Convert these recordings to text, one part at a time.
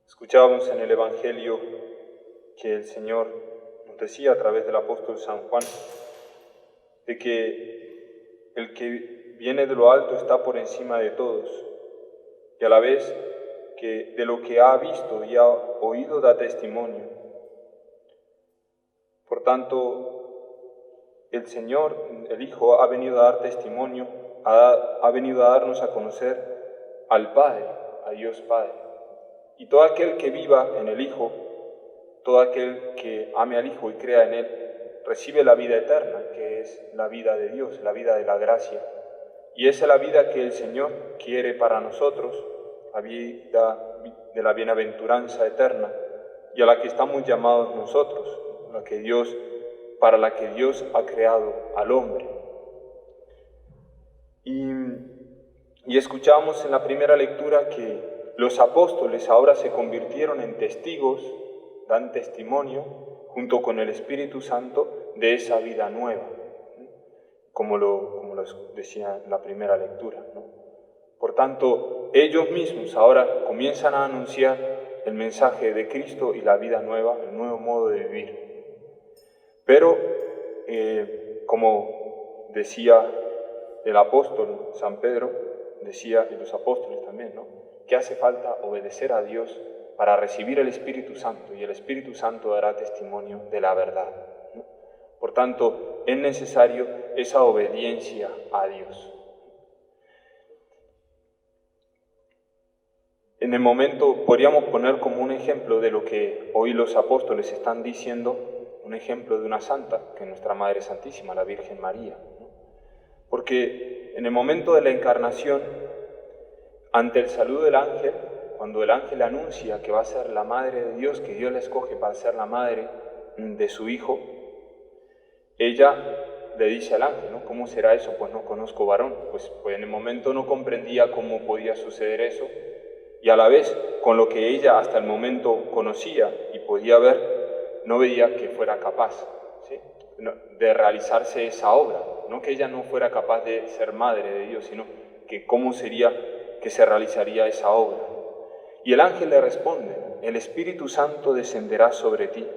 Escuchábamos en el Evangelio que el Señor nos decía a través del apóstol San Juan de que el que viene de lo alto está por encima de todos y a la vez que de lo que ha visto y ha oído da testimonio. Por tanto, el Señor, el Hijo, ha venido a dar testimonio, ha venido a darnos a conocer al Padre, a Dios Padre. Y todo aquel que viva en el Hijo, todo aquel que ame al Hijo y crea en Él, recibe la vida eterna, que es la vida de Dios, la vida de la gracia. Y esa es la vida que el Señor quiere para nosotros, la vida de la bienaventuranza eterna, y a la que estamos llamados nosotros, para la que Dios ha creado al hombre. Y escuchamos en la primera lectura que los apóstoles ahora se convirtieron en testigos, dan testimonio, junto con el Espíritu Santo, de esa vida nueva, como lo decía en la primera lectura, ¿no? Por tanto, ellos mismos ahora comienzan a anunciar el mensaje de Cristo y la vida nueva, el nuevo modo de vivir. Pero, como decía el apóstol San Pedro, decía, y los apóstoles también, ¿no?, que hace falta obedecer a Dios para recibir el Espíritu Santo, y el Espíritu Santo dará testimonio de la verdad, ¿no? Por tanto, es necesario esa obediencia a Dios. En el momento, podríamos poner como un ejemplo de lo que hoy los apóstoles están diciendo, un ejemplo de una santa, que es nuestra Madre Santísima, la Virgen María, ¿no? Porque en el momento de la encarnación, ante el saludo del ángel, cuando el ángel anuncia que va a ser la Madre de Dios, que Dios la escoge para ser la madre de su Hijo, ella le dice al ángel, ¿no?, ¿cómo será eso? Pues no conozco varón. Pues en el momento no comprendía cómo podía suceder eso, y a la vez, con lo que ella hasta el momento conocía y podía ver, no veía que fuera capaz, ¿sí?, de realizarse esa obra. No que ella no fuera capaz de ser madre de Dios, sino que cómo sería que se realizaría esa obra. Y el ángel le responde: el Espíritu Santo descenderá sobre ti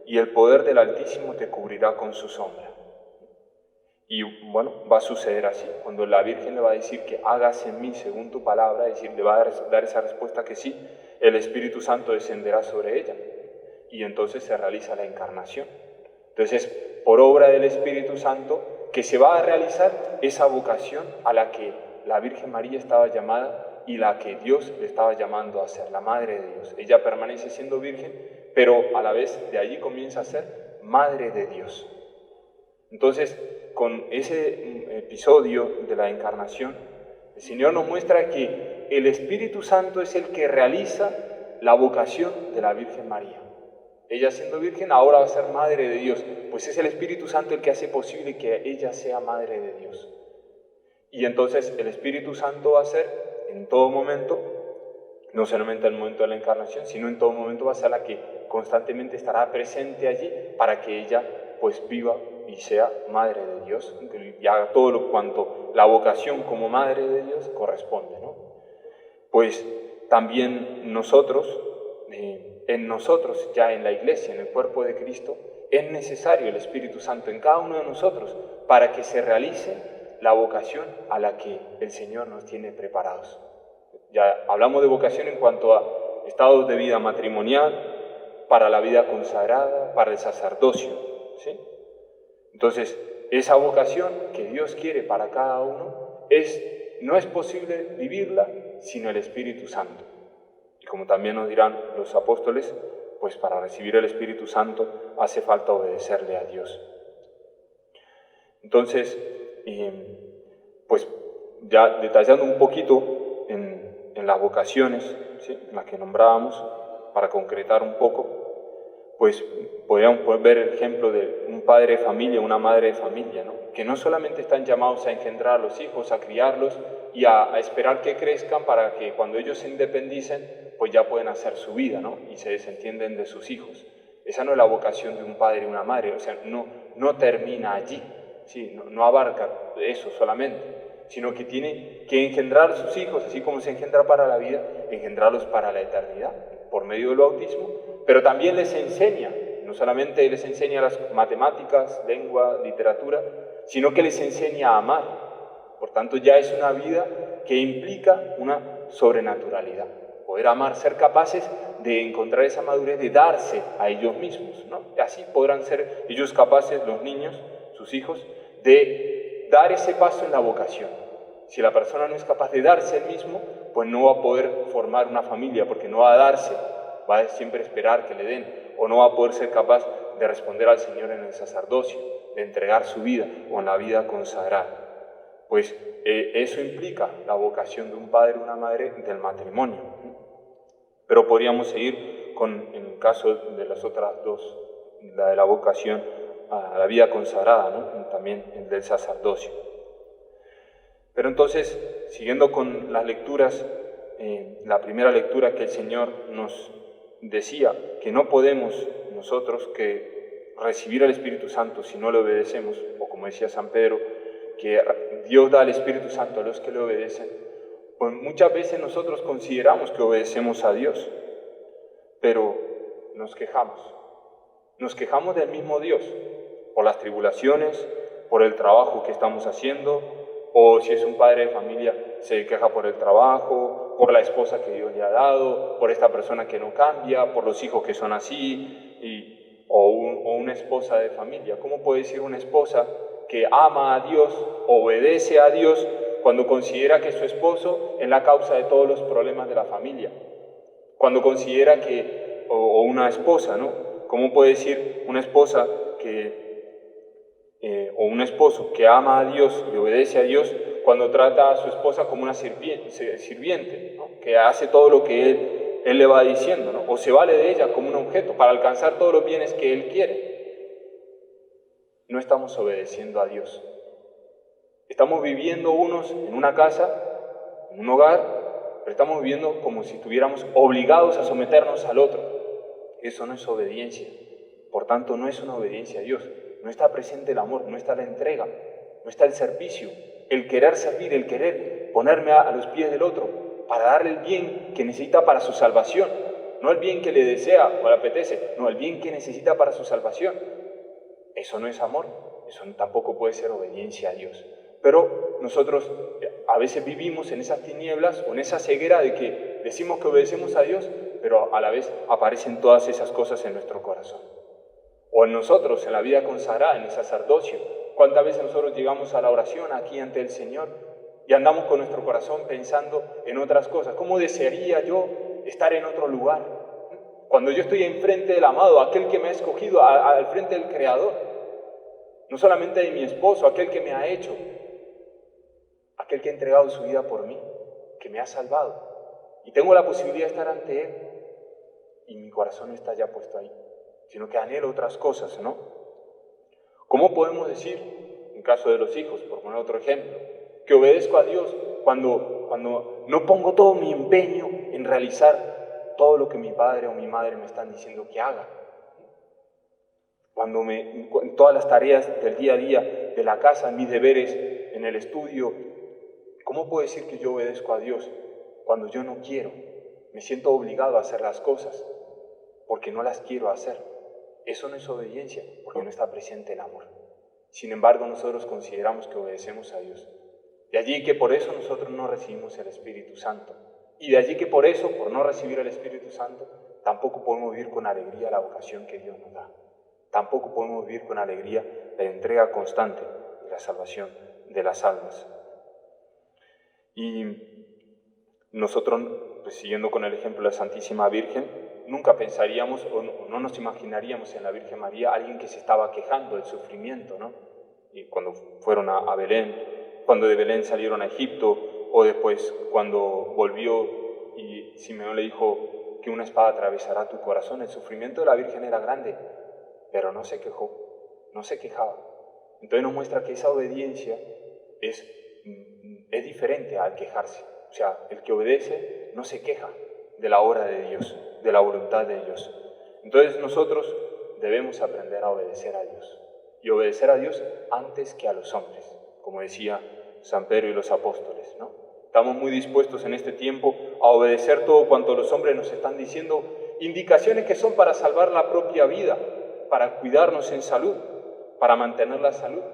y el poder del Altísimo te cubrirá con su sombra. Y bueno, va a suceder así. Cuando la Virgen le va a decir que hágase en mí según tu palabra, es decir, le va a dar esa respuesta que sí, el Espíritu Santo descenderá sobre ella. Y entonces se realiza la encarnación. Entonces, por obra del Espíritu Santo, que se va a realizar esa vocación a la que la Virgen María estaba llamada y la que Dios le estaba llamando a ser, la Madre de Dios. Ella permanece siendo virgen, pero a la vez de allí comienza a ser Madre de Dios. Entonces, con ese episodio de la encarnación, el Señor nos muestra que el Espíritu Santo es el que realiza la vocación de la Virgen María. Ella, siendo virgen, ahora va a ser Madre de Dios, pues es el Espíritu Santo el que hace posible que ella sea Madre de Dios. Y entonces el Espíritu Santo va a ser en todo momento, no solamente en el momento de la encarnación, sino en todo momento va a ser la que constantemente estará presente allí para que ella pues viva y sea Madre de Dios y haga todo lo cuanto la vocación como Madre de Dios corresponde, ¿no? Pues también nosotros, en nosotros, ya en la Iglesia, en el cuerpo de Cristo, es necesario el Espíritu Santo en cada uno de nosotros para que se realice la vocación a la que el Señor nos tiene preparados. Ya hablamos de vocación en cuanto a estados de vida matrimonial, para la vida consagrada, para el sacerdocio, ¿sí? Entonces, esa vocación que Dios quiere para cada uno no es posible vivirla sin el Espíritu Santo. Y como también nos dirán los apóstoles, pues para recibir el Espíritu Santo hace falta obedecerle a Dios. Entonces, pues ya detallando un poquito en las vocaciones, ¿sí?, en las que nombrábamos, para concretar un poco, pues podríamos ver el ejemplo de un padre de familia, una madre de familia, ¿no?, que no solamente están llamados a engendrar a los hijos, a criarlos y a esperar que crezcan para que cuando ellos se independicen, pues ya pueden hacer su vida, ¿no?, y se desentienden de sus hijos. Esa no es la vocación de un padre y una madre, o sea, no termina allí, ¿sí?, no abarca eso solamente, sino que tiene que engendrar a sus hijos, así como se engendra para la vida, engendrarlos para la eternidad. por medio del bautismo, pero también les enseña, no solamente les enseña las matemáticas, lengua, literatura, sino que les enseña a amar. Por tanto, ya es una vida que implica una sobrenaturalidad. Poder amar, ser capaces de encontrar esa madurez, de darse a ellos mismos, ¿no? Y así podrán ser ellos capaces, los niños, sus hijos, de dar ese paso en la vocación. Si la persona no es capaz de darse él mismo, pues no va a poder formar una familia, porque no va a darse, va a siempre esperar que le den, o no va a poder ser capaz de responder al Señor en el sacerdocio, de entregar su vida o en la vida consagrada. Pues eso implica la vocación de un padre o una madre del matrimonio. Pero podríamos seguir en el caso de las otras dos, la de la vocación a la vida consagrada, ¿no? También el del sacerdocio. Pero entonces, siguiendo con las lecturas, la primera lectura que el Señor nos decía, que no podemos nosotros que recibir al Espíritu Santo si no le obedecemos, o como decía San Pedro, que Dios da al Espíritu Santo a los que le obedecen, pues muchas veces nosotros consideramos que obedecemos a Dios, pero nos quejamos. Nos quejamos del mismo Dios, por las tribulaciones, por el trabajo que estamos haciendo, o si es un padre de familia, se queja por el trabajo, por la esposa que Dios le ha dado, por esta persona que no cambia, por los hijos que son así, o una esposa de familia. ¿Cómo puede decir una esposa que ama a Dios, obedece a Dios, cuando considera que su esposo es la causa de todos los problemas de la familia? Cuando considera que, o una esposa, ¿no? ¿Cómo puede decir una esposa o un esposo que ama a Dios y obedece a Dios cuando trata a su esposa como una sirviente, ¿no? Que hace todo lo que él le va diciendo, ¿no? O se vale de ella como un objeto para alcanzar todos los bienes que él quiere? No estamos obedeciendo a Dios. Estamos viviendo unos en una casa, en un hogar, pero estamos viviendo como si estuviéramos obligados a someternos al otro. Eso no es obediencia. Por tanto, no es una obediencia a Dios. No está presente el amor, no está la entrega, no está el servicio, el querer servir, el querer ponerme a los pies del otro para darle el bien que necesita para su salvación. No el bien que le desea o le apetece, no, el bien que necesita para su salvación. Eso no es amor, eso tampoco puede ser obediencia a Dios. Pero nosotros a veces vivimos en esas tinieblas o en esa ceguera de que decimos que obedecemos a Dios, pero a la vez aparecen todas esas cosas en nuestro corazón. O en nosotros, en la vida consagrada, en el sacerdocio. ¿Cuántas veces nosotros llegamos a la oración aquí ante el Señor y andamos con nuestro corazón pensando en otras cosas? ¿Cómo desearía yo estar en otro lugar? Cuando yo estoy enfrente del amado, aquel que me ha escogido, al frente del Creador. No solamente de mi esposo, aquel que me ha hecho, aquel que ha entregado su vida por mí, que me ha salvado. Y tengo la posibilidad de estar ante Él. Y mi corazón no está ya puesto ahí, sino que anhelo otras cosas, ¿no? ¿Cómo podemos decir, en caso de los hijos, por poner otro ejemplo, que obedezco a Dios cuando no pongo todo mi empeño en realizar todo lo que mi padre o mi madre me están diciendo que haga? Cuando en todas las tareas del día a día, de la casa, en mis deberes, en el estudio, ¿cómo puedo decir que yo obedezco a Dios cuando yo no quiero? Me siento obligado a hacer las cosas porque no las quiero hacer. Eso no es obediencia, porque no está presente el amor. Sin embargo, nosotros consideramos que obedecemos a Dios. De allí que por eso nosotros no recibimos el Espíritu Santo. Y de allí que por eso, por no recibir el Espíritu Santo, tampoco podemos vivir con alegría la vocación que Dios nos da. Tampoco podemos vivir con alegría la entrega constante de la salvación de las almas. Y nosotros, pues, siguiendo con el ejemplo de la Santísima Virgen, nunca pensaríamos o no nos imaginaríamos en la Virgen María alguien que se estaba quejando del sufrimiento, ¿no? Y cuando fueron a Belén, cuando de Belén salieron a Egipto, o después cuando volvió y Simeón le dijo que una espada atravesará tu corazón, el sufrimiento de la Virgen era grande, pero no se quejó, no se quejaba. Entonces nos muestra que esa obediencia es diferente al quejarse. O sea, el que obedece no se queja de la obra de Dios, de la voluntad de Dios. Entonces nosotros debemos aprender a obedecer a Dios. Y obedecer a Dios antes que a los hombres, como decía San Pedro y los apóstoles, ¿no? Estamos muy dispuestos en este tiempo a obedecer todo cuanto los hombres nos están diciendo, indicaciones que son para salvar la propia vida, para cuidarnos en salud, para mantener la salud,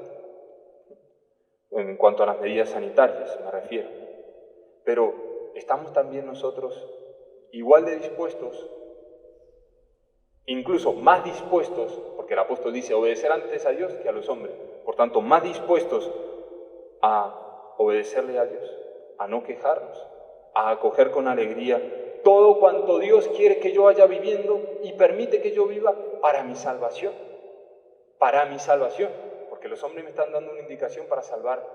en cuanto a las medidas sanitarias me refiero. Pero estamos también nosotros igual de dispuestos, incluso más dispuestos, porque el apóstol dice obedecer antes a Dios que a los hombres, por tanto más dispuestos a obedecerle a Dios, a no quejarnos, a acoger con alegría todo cuanto Dios quiere que yo vaya viviendo y permite que yo viva para mi salvación, porque los hombres me están dando una indicación para salvar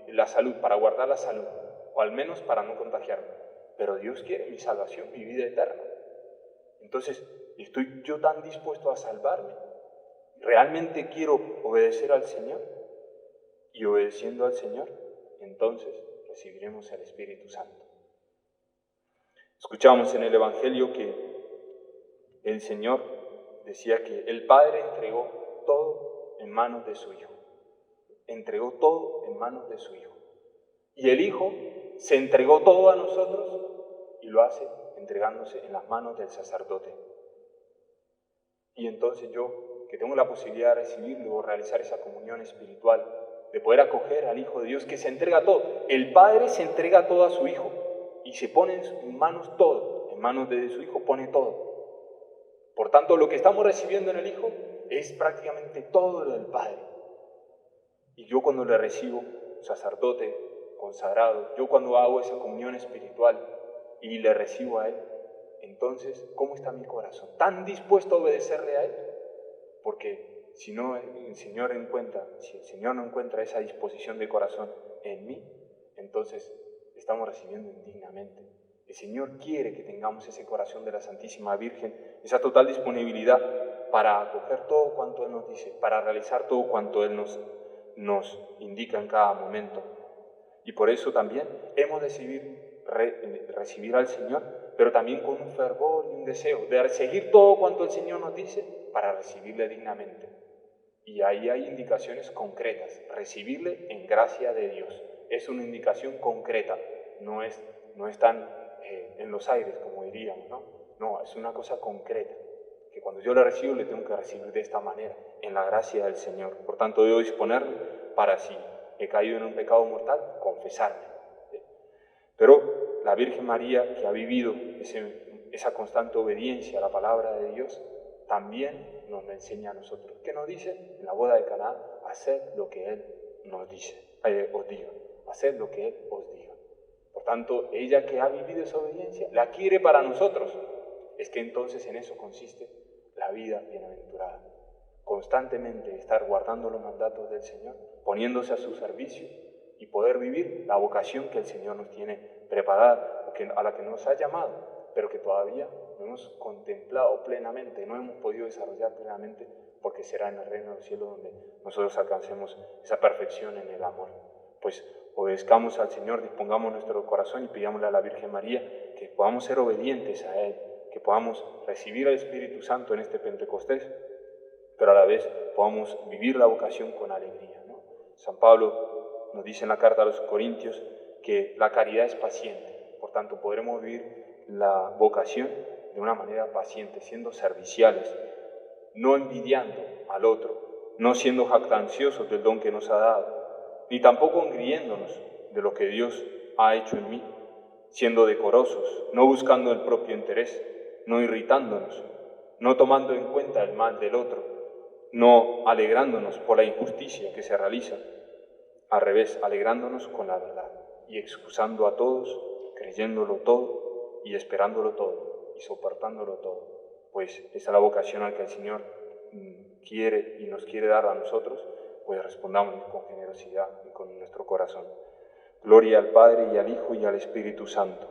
la salud, para guardar la salud, o al menos para no contagiarme, pero Dios quiere mi salvación, mi vida eterna. Entonces, ¿estoy yo tan dispuesto a salvarme? ¿Realmente quiero obedecer al Señor? Y obedeciendo al Señor, entonces recibiremos el Espíritu Santo. Escuchamos en el Evangelio que el Señor decía que el Padre entregó todo en manos de su Hijo. Entregó todo en manos de su Hijo. Y el Hijo se entregó todo a nosotros y lo hace entregándose en las manos del sacerdote. Y entonces yo, que tengo la posibilidad de recibirlo o realizar esa comunión espiritual, de poder acoger al Hijo de Dios que se entrega todo. El Padre se entrega todo a su Hijo y se pone en sus manos todo. En manos de su Hijo pone todo. Por tanto, lo que estamos recibiendo en el Hijo es prácticamente todo lo del Padre. Y yo cuando le recibo, sacerdote, consagrado, yo cuando hago esa comunión espiritual y le recibo a Él, entonces, ¿cómo está mi corazón? ¿Tan dispuesto a obedecerle a Él? Porque si el Señor no encuentra esa disposición de corazón en mí, entonces estamos recibiendo indignamente. El Señor quiere que tengamos ese corazón de la Santísima Virgen, esa total disponibilidad para acoger todo cuanto Él nos dice, para realizar todo cuanto Él nos indica en cada momento. Y por eso también hemos de recibir al Señor, pero también con un fervor y un deseo de seguir todo cuanto el Señor nos dice para recibirle dignamente. Y ahí hay indicaciones concretas. Recibirle en gracia de Dios. Es una indicación concreta, no es tan en los aires, como diríamos, ¿no? No, es una cosa concreta, que cuando yo le recibo, le tengo que recibir de esta manera, en la gracia del Señor. Por tanto, debo disponerme para, si he caído en un pecado mortal, confesarme. Pero la Virgen María, que ha vivido esa constante obediencia a la palabra de Dios, también nos la enseña a nosotros. ¿Qué nos dice? En la boda de Caná, haced lo que Él nos dice, os diga. Haced lo que Él os diga. Por tanto, ella que ha vivido esa obediencia, la quiere para nosotros. Es que entonces en eso consiste la vida bienaventurada. Constantemente estar guardando los mandatos del Señor, poniéndose a su servicio y poder vivir la vocación que el Señor nos tiene preparada, a la que nos ha llamado, pero que todavía no hemos contemplado plenamente, no hemos podido desarrollar plenamente, porque será en el reino de los cielos donde nosotros alcancemos esa perfección en el amor. Pues obedezcamos al Señor, dispongamos nuestro corazón y pidámosle a la Virgen María que podamos ser obedientes a Él, que podamos recibir al Espíritu Santo en este Pentecostés, pero a la vez podamos vivir la vocación con alegría, ¿no? San Pablo nos dice en la carta a los Corintios que la caridad es paciente, por tanto podremos vivir la vocación de una manera paciente, siendo serviciales, no envidiando al otro, no siendo jactanciosos del don que nos ha dado, ni tampoco engriéndonos de lo que Dios ha hecho en mí, siendo decorosos, no buscando el propio interés, no irritándonos, no tomando en cuenta el mal del otro, no alegrándonos por la injusticia que se realiza, al revés, alegrándonos con la verdad y excusando a todos, creyéndolo todo y esperándolo todo y soportándolo todo. Pues esa es la vocación a la que el Señor quiere y nos quiere dar a nosotros, pues respondamos con generosidad y con nuestro corazón. Gloria al Padre y al Hijo y al Espíritu Santo.